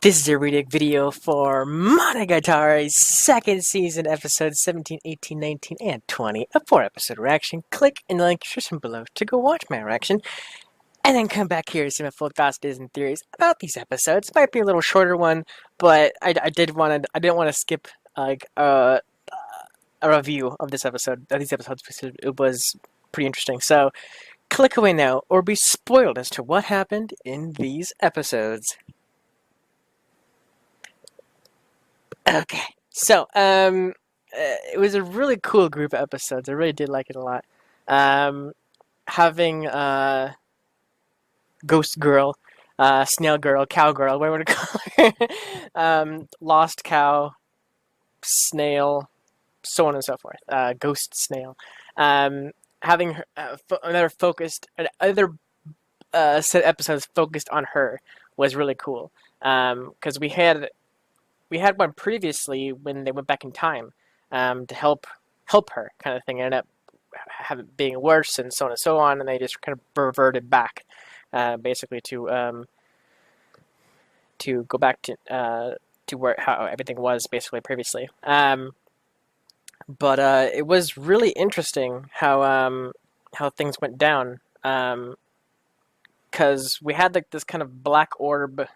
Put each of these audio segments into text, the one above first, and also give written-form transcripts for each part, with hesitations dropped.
This is a reading video for Monogatari's second season, episodes 17, 18, 19, and 20. A 4-episode reaction. Click in the link description below to go watch my reaction, and then come back here to see my full thoughts, and theories about these episodes. Might be a little shorter one, but I didn't want to skip a review of this episode, of these episodes, because it was pretty interesting. So click away now, or be spoiled as to what happened in these episodes. Okay, so it was a really cool group of episodes. I really did like it a lot. Having Ghost Girl, Snail Girl, Cow Girl, what would I call her? Lost Cow, Snail, so on and so forth. Ghost Snail. Having her, another set of episodes focused on her was really cool. Because we had one previously when they went back in time to help her, kind of thing. It ended up being worse and so on and so on, and they just kind of reverted back, basically to go back to how everything was basically previously. But it was really interesting how things went down, because we had like this kind of black orb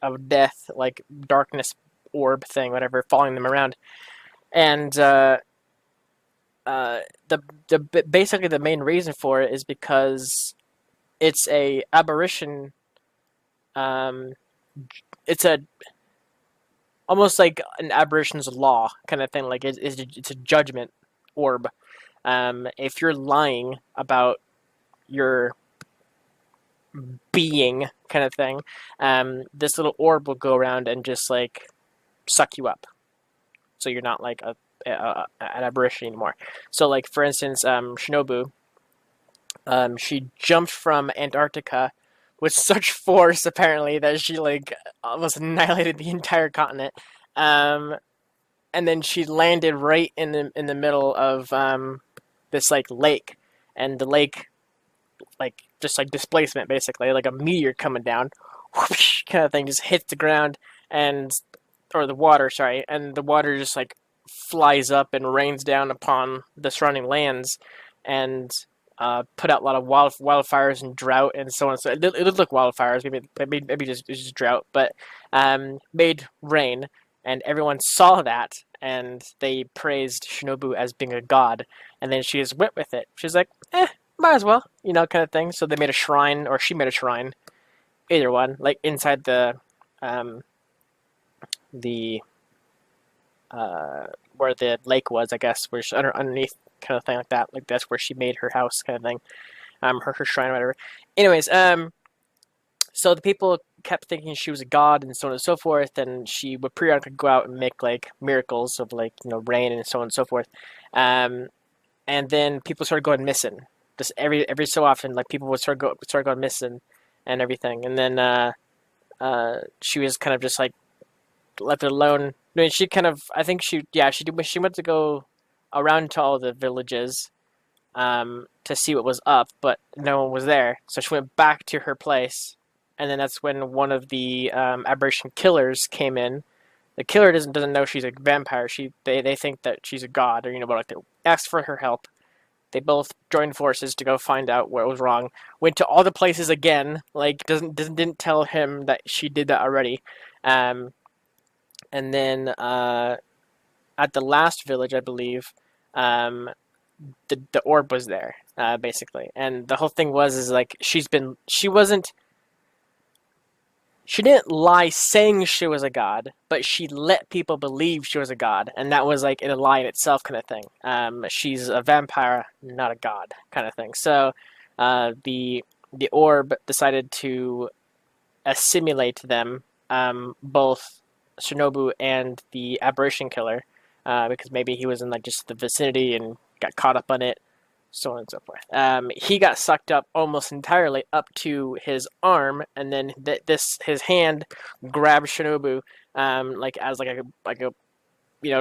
of death, like darkness orb thing, whatever, following them around, and basically the main reason for it is because it's a aberration. It's a almost like an aberration's law kind of thing. Like it's a judgment orb. If you're lying about your being, kind of thing, this little orb will go around and just like suck you up, so you're not like an aberration anymore. So like, for instance, Shinobu, she jumped from Antarctica with such force apparently that she like almost annihilated the entire continent, and then she landed right in the middle of this like lake, and the lake, like just like displacement, basically like a meteor coming down, whoosh, kind of thing, just hits the ground, or the water, sorry, and the water just like flies up and rains down upon the surrounding lands, and put out a lot of wildfires and drought and so on. So it looked like wildfires, maybe just drought, but made rain, and everyone saw that, and they praised Shinobu as being a god, and then she just went with it. She's like, might as well, kind of thing. So they made a shrine, or she made a shrine, either one, like inside the where the lake was, I guess, where she's underneath, kind of thing, like that. Like that's where she made her house, kind of thing, her shrine, or whatever. Anyways, so the people kept thinking she was a god and so on and so forth, and she would periodically go out and make like miracles of like rain and so on and so forth. And then people started going missing. Just every so often, like people would start going missing and everything, and then she was kind of just like left alone. I mean, she kind of, I think she went to go around to all the villages to see what was up, but no one was there. So she went back to her place, and then that's when one of the aberration killers came in. The killer doesn't know she's a vampire. They think that she's a god, or but like they asked for her help. They both joined forces to go find out what was wrong. Went to all the places again. Like didn't tell him that she did that already. And then at the last village, I believe, the orb was there, basically. And the whole thing is like she didn't lie saying she was a god, but she let people believe she was a god, and that was like a lie in itself, kind of thing. She's a vampire, not a god, kind of thing. So the orb decided to assimilate them, both Shinobu and the aberration killer, because maybe he was in like just the vicinity and got caught up on it, so on and so forth. He got sucked up almost entirely up to his arm, and then his hand grabbed Shinobu, like as like a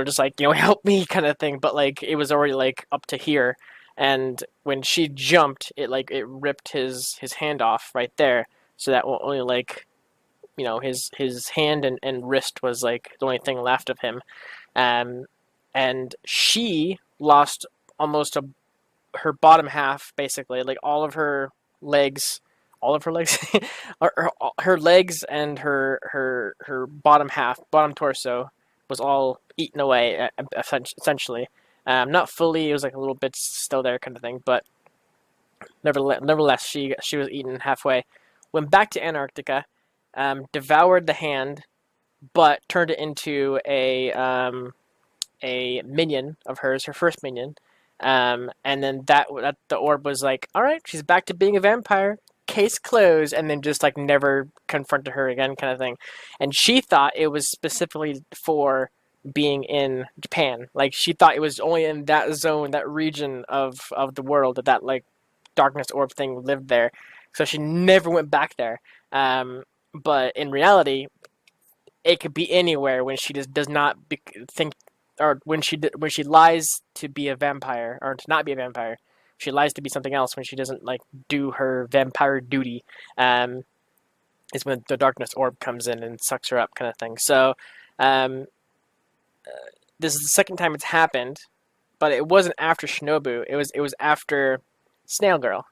just like help me kind of thing, but like it was already like up to here, and when she jumped, it ripped his hand off right there, so that will only like his hand and wrist was like the only thing left of him. Um, and she lost almost her bottom half, basically, like legs, all of her legs, her legs and her bottom half, bottom torso was all eaten away, essentially. Not fully, it was like a little bit still there, kind of thing, but nevertheless, she was eaten halfway. Went back to Antarctica, devoured the hand, but turned it into a minion of hers, her first minion. And then that the orb was like, all right, she's back to being a vampire. Case closed, and then just like never confronted her again, kind of thing. And she thought it was specifically for being in Japan. Like she thought it was only in that zone, that region of the world that like darkness orb thing lived there. So she never went back there. But in reality, it could be anywhere when she just does not think, or when she lies to be a vampire or to not be a vampire. She lies to be something else when she doesn't like do her vampire duty. Is when the darkness orb comes in and sucks her up, kind of thing. So um, this is the second time it's happened, but it wasn't after Shinobu. It was after Snail Girl.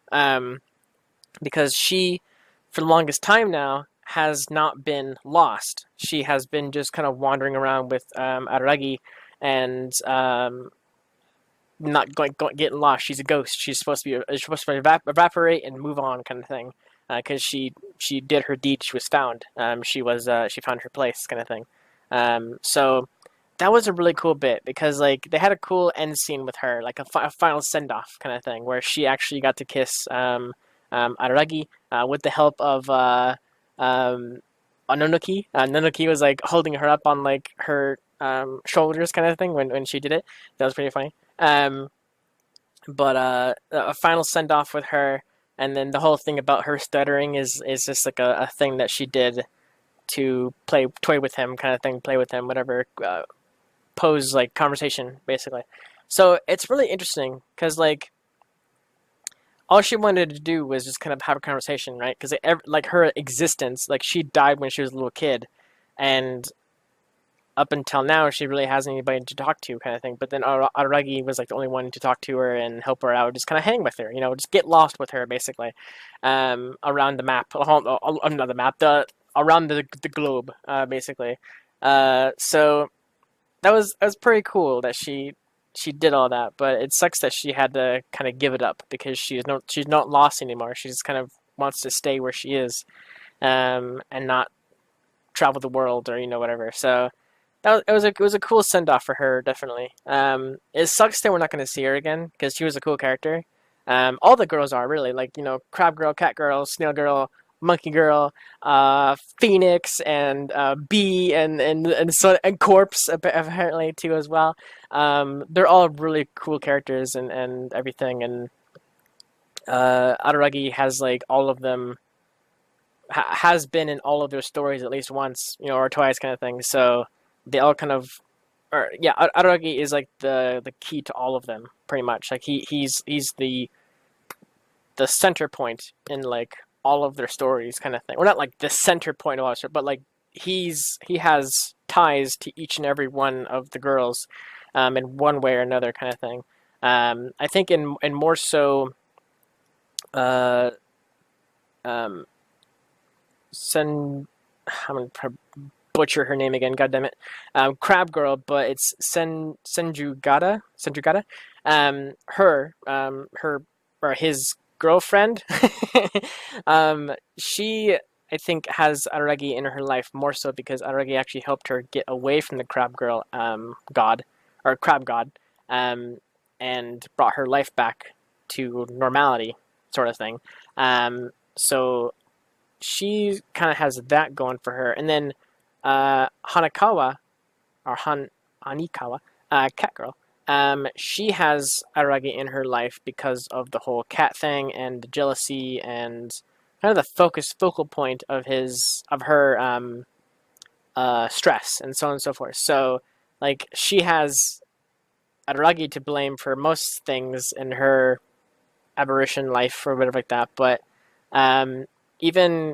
Because she, for the longest time now, has not been lost. She has been just kind of wandering around with Aragi and not getting lost. She's a ghost. She's supposed to evaporate and move on, kind of thing. Because she did her deed. She was found. She found her place, kind of thing. So that was a really cool bit because like they had a cool end scene with her, like a final send off kind of thing, where she actually got to kiss Araragi with the help of Ononoki. Nonoki was like holding her up on like her shoulders, kind of thing, when she did it. That was pretty funny. But a final send off with her, and then the whole thing about her stuttering is just like a thing that she did to toy with him, kind of thing, play with him, whatever, pose like conversation, basically. So it's really interesting because like all she wanted to do was just kind of have a conversation, right? Because like her existence, like she died when she was a little kid, and up until now she really hasn't anybody to talk to, kind of thing. But then Aragi was like the only one to talk to her and help her out, just kind of hang with her, just get lost with her, basically, around the map, not the map, around the globe, basically. So that was pretty cool that she did all that, but it sucks that she had to kind of give it up because she's not lost anymore. She just kind of wants to stay where she is, and not travel the world or whatever. So it was a cool send off for her, definitely. It sucks that we're not going to see her again because she was a cool character. All the girls are really, like, Crab Girl, Cat Girl, Snail Girl, Monkey Girl, Phoenix, and Bee, and Corpse apparently too as well. They're all really cool characters and everything. And Araragi has like all of them has been in all of their stories at least once, or twice, kind of thing. So they all kind of, or yeah, Araragi is like the key to all of them, pretty much. Like he's the center point in like all of their stories, kind of thing. Or not like the center point of all stories, but like he has ties to each and every one of the girls, in one way or another, kind of thing. I think in more so, um, I'm gonna butcher her name again. God damn it, Crab Girl, but it's Senjugata. Her or his girlfriend. She, I think, has Araragi in her life more so because Araragi actually helped her get away from the Crab Girl god, or Crab God, and brought her life back to normality, sort of thing. So she kind of has that going for her. And then Hanakawa, or Anikawa, Cat Girl, she has Aragi in her life because of the whole cat thing and the jealousy and kind of the focal point of her stress and so on and so forth. So like she has Aragi to blame for most things in her aberration life or whatever like that. But even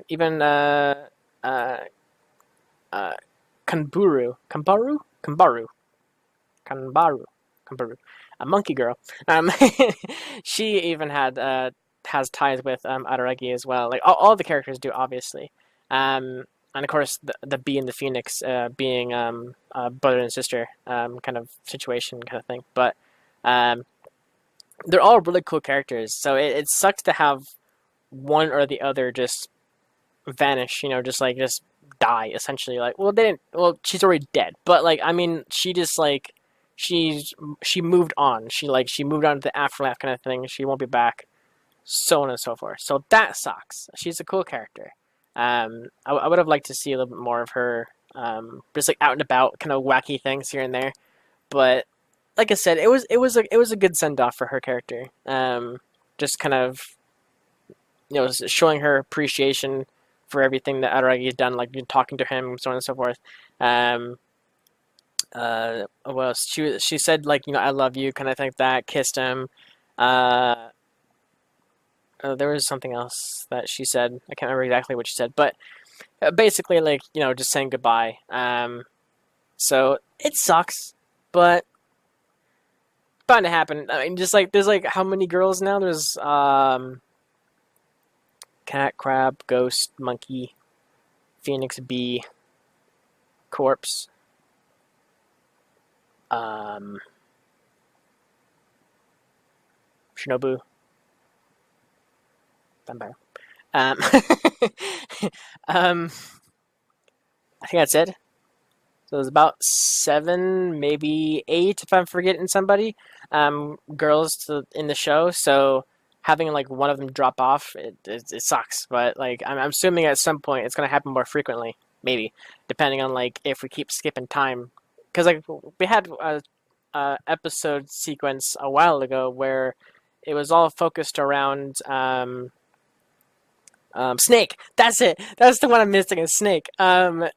uh, Kanbaru, Kanbaru, Kanbaru, a monkey girl. Um, she even has ties with Araragi as well. Like all the characters do, obviously. And of course, the bee and the phoenix being brother and sister kind of situation kind of thing. But um, they're all really cool characters. So it sucks to have one or the other just vanish. Just die essentially. Like, well, they didn't. Well, she's already dead. But like, I mean, she just like she moved on. She moved on to the afterlife kind of thing. She won't be back, so on and so forth. So that sucks. She's a cool character. I would have liked to see a little bit more of her, just like out and about, kind of wacky things here and there. But like I said, it was a good send off for her character. Just kind of showing her appreciation for everything that Araragi has done, like talking to him, so on and so forth. Well, she said like I love you, kind of think that, kissed him. Uh, there was something else that she said. I can't remember exactly what she said, but basically like just saying goodbye. So it sucks, but bound to happen. I mean, just like there's like how many girls now? There's cat, crab, ghost, monkey, phoenix, bee, corpse, shinobu, vampire. Um, um, I think that's it. So there's about 7, maybe 8, if I'm forgetting somebody, girls in the show. So having like one of them drop off, it sucks. But like I'm assuming at some point it's gonna happen more frequently, maybe, depending on like if we keep skipping time. Because like we had a episode sequence a while ago where it was all focused around Snake. That's it. That's the one I'm missing. Is Snake.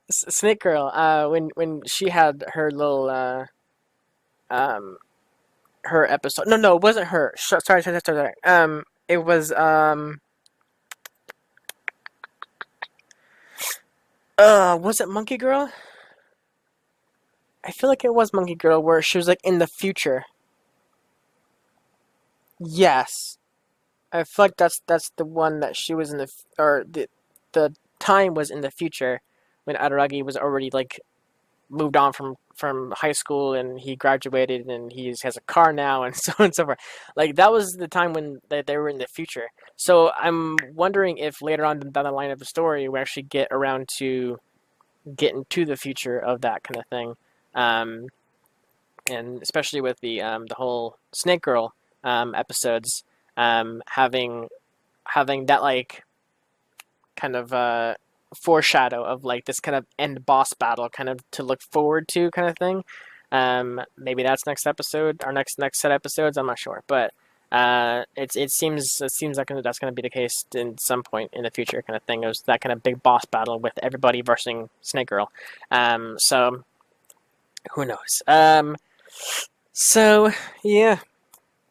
Snake Girl. When she had her little her episode. No, it wasn't her. Sorry. It was was it Monkey Girl? I feel like it was Monkey Girl, where she was like in the future. Yes, I feel like that's the one that she was in or the time was in the future when Araragi was already like moved on from high school, and he graduated, and he has a car now, and so on and so forth. Like that was the time when they were in the future. So I'm wondering if later on down the line of the story we actually get around to getting to the future of that kind of thing, um, and especially with the whole Snake Girl episodes, having that like kind of foreshadow of like this kind of end boss battle kind of to look forward to kind of thing. Maybe that's next episode, our next set episodes. I'm not sure, but it seems like that's going to be the case in some point in the future kind of thing. It was that kind of big boss battle with everybody versus Snake Girl. So who knows? So yeah,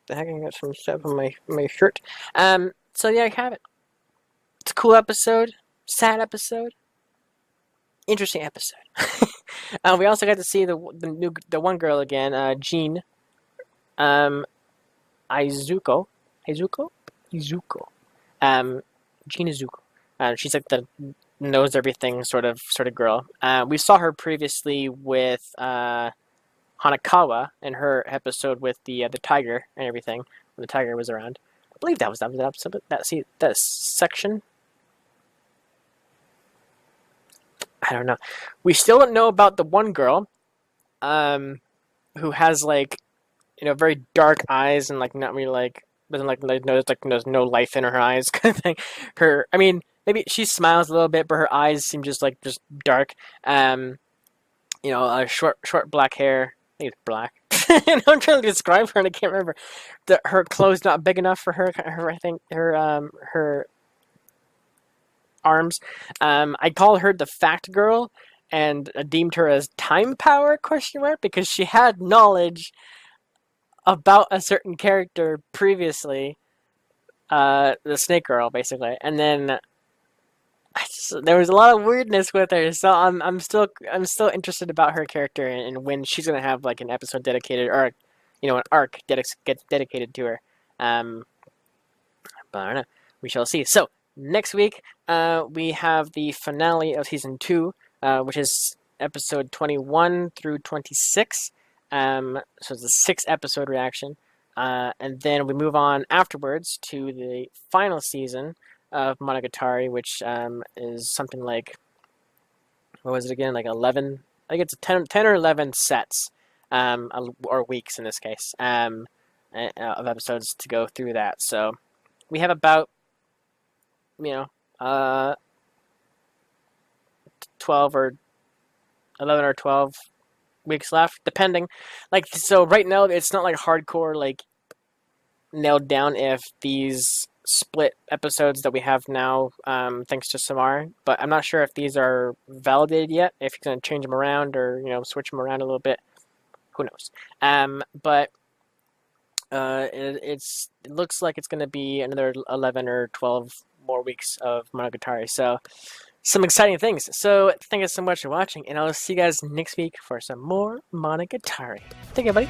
the heck, I got some stuff on my shirt. So yeah, I have it. It's a cool episode, sad episode, interesting episode. We also got to see the one girl again, Jean, Izuko, Izuko, Jean Izuko. She's like the knows everything sort of girl. We saw her previously with Hanakawa in her episode with the tiger and everything when the tiger was around. I believe that was that episode. That section. I don't know. We still don't know about the one girl, who has like very dark eyes and like not really like doesn't like there's no life in her eyes kind of thing. I mean, maybe she smiles a little bit, but her eyes seem just dark. Short black hair. I think it's black. And I'm trying to describe her and I can't remember. Her clothes not big enough for her. I think her arms. I called her the fact girl and deemed her as time power question mark because she had knowledge about a certain character previously, the Snake Girl basically, and then there was a lot of weirdness with her, so I'm still interested about her character and when she's gonna have like an episode dedicated or an arc gets dedicated to her. Um, but I don't know. We shall see. So next week, we have the finale of season 2, which is episode 21 through 26. So it's a 6 episode reaction. And then we move on afterwards to the final season of Monogatari, which is something like, what was it again? Like 11, I think it's 10 or 11 sets, or weeks in this case, of episodes to go through that. So we have about, 12 or 11 or 12 weeks left, depending. Like, so right now, it's not like hardcore, like, nailed down if these split episodes that we have now, thanks to Samar, but I'm not sure if these are validated yet, if you're going to change them around or, switch them around a little bit. Who knows? But it looks like it's going to be another 11 or 12 more weeks of Monogatari. So some exciting things. So thank you so much for watching, and I'll see you guys next week for some more Monogatari. Thank you, buddy.